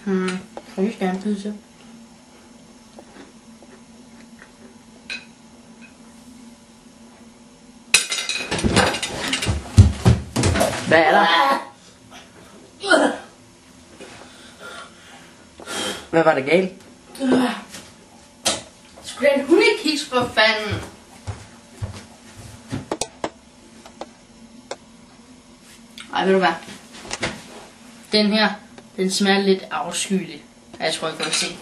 Jeg vil gerne pizza. Hvad er der? Hvad var det galt? Sgu da en hundekiks for fanden. Ej, ved du hvad? Den her, den smager lidt afskyelig. Jeg tror, jeg kan se.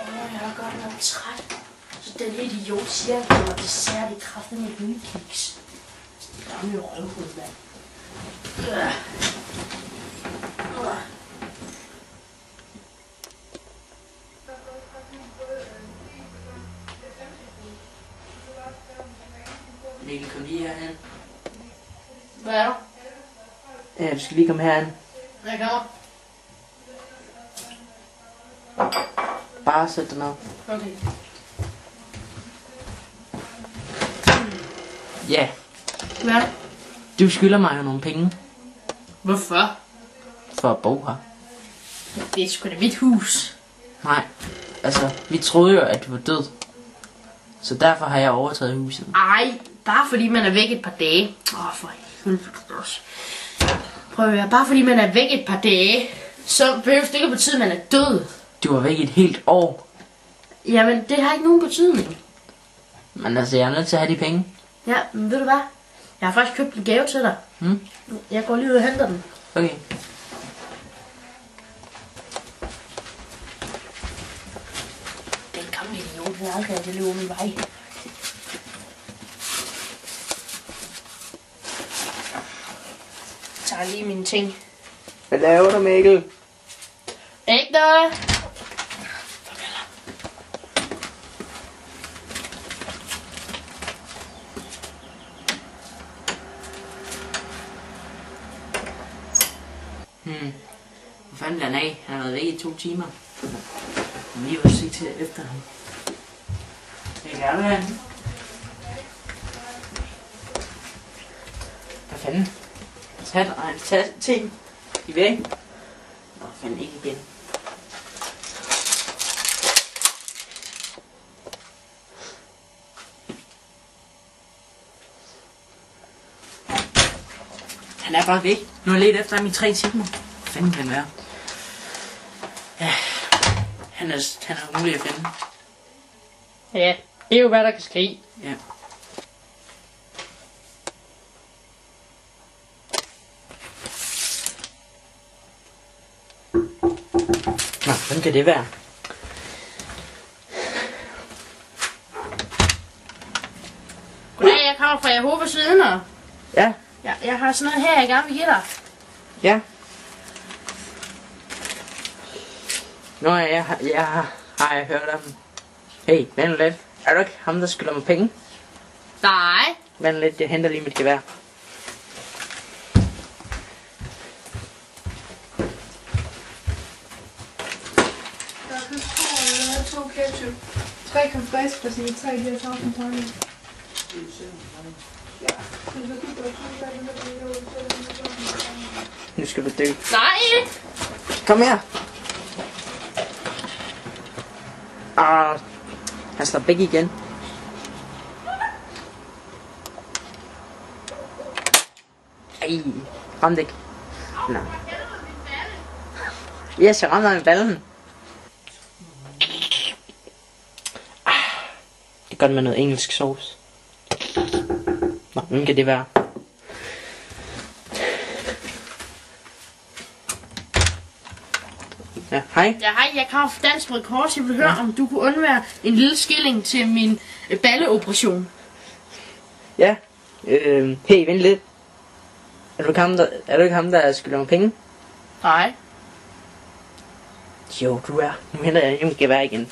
Jeg er godt nok træt. Så den idiot siger, at det var dessert i kraften med hundekiks. Der er jo røvhud, mand. Mikkel, kom lige herhen. Hvad er der? Ja, du skal lige komme herhen. Jeg kommer. Bare sæt dig ned. Okay. Ja, Hvad er der? du skylder mig jo nogle penge Hvorfor? for at bo her. Det er sgu da mit hus. Nej, altså, vi troede jo, at du var død. Så derfor har jeg overtaget huset. Ej, bare fordi man er væk et par dage. For helvede også. Prøv at høre, bare fordi man er væk et par dage, så behøver det ikke at betyde, at man er død. Du var væk et helt år. Jamen, det har ikke nogen betydning. Men altså, jeg er nødt til at have de penge. Ja, men ved du hvad? Jeg har faktisk købt en gave til dig. Jeg går lige ud og henter den. Okay. Den gamle idiot, den aldrig at jeg løber min vej. Jeg tager lige mine ting. Hvad laver du, Mikkel? Ikke noget. Hvor fanden er han af? Han har været væk i 2 timer. Vi vil se til efter ham. Jeg vil gerne have han. Hvad fanden? Tag ting. De er væk. Nå, fanden ikke igen. Han er bare væk. Nu har jeg let efter ham i 3 timer. Hvad fanden kan han være? Ja, han er umulig at finde. Ja, det er jo hvad der kan ske. Ja. Nå, hvem kan det være? Goddag, jeg kommer fra Jehovas vidner. Ja. Jeg har sådan noget her, jeg gerne vil give dig. Ja. Nå, jeg har hørt om. Hey, vent lidt. Er du ikke ham, der skylder mig penge? Nej. Vent lidt, jeg henter lige mit gevær. Der er 2 ketchup, 3 komfræs på sine 3 her tavlen. Nu skal du dø. Nej. Kom her. Han slår begge igen. Ej, ramte ikke. Nå. Yes, jeg ramte med ballen. Det er godt med noget engelsk sauce. Nå, hvem kan det være? Ja, hej. Ja, hej, jeg kommer fra Dansk Røde Kors. Jeg vil høre, om du kunne undvære en lille skilling til min balleoperation. Ja. Hey, vent lidt. Er du ikke ham, der skylder mig penge? Nej. Jo, du er. Nu henter jeg mit gevær igen.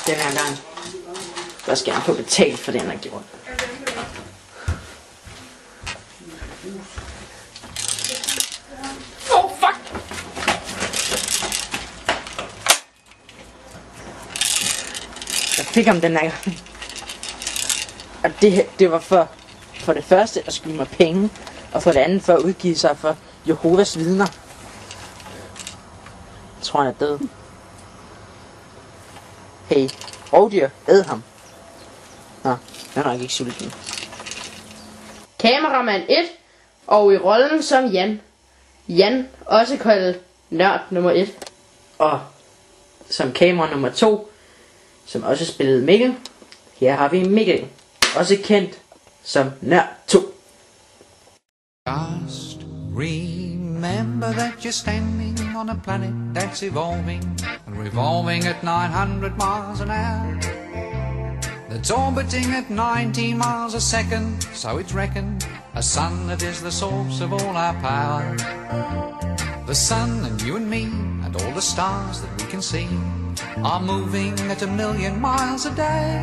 Den her gang, der skal han få betalt for det, han har gjort. Oh, fuck! fik ham den her. Og det var for det første at skylde mig penge, og for det andet for at udgive sig for Jehovas vidner. Jeg tror, han er død. Hey, rovdyr, æd ham. Nå, han er nok ikke sulten. Kameramand 1, og i rollen som Jan. Jan, også kaldet nørd nummer 1. Og som kamera nummer 2, som også spillede Mikkel. Her har vi Mikkel, også kendt som nørd 2. Just remember that you're standing on a planet that's evolving and revolving at 900 miles an hour. That's orbiting at 19 miles a second, so it's reckoned a sun that is the source of all our power. The sun and you and me and all the stars that we can see are moving at 1,000,000 miles a day.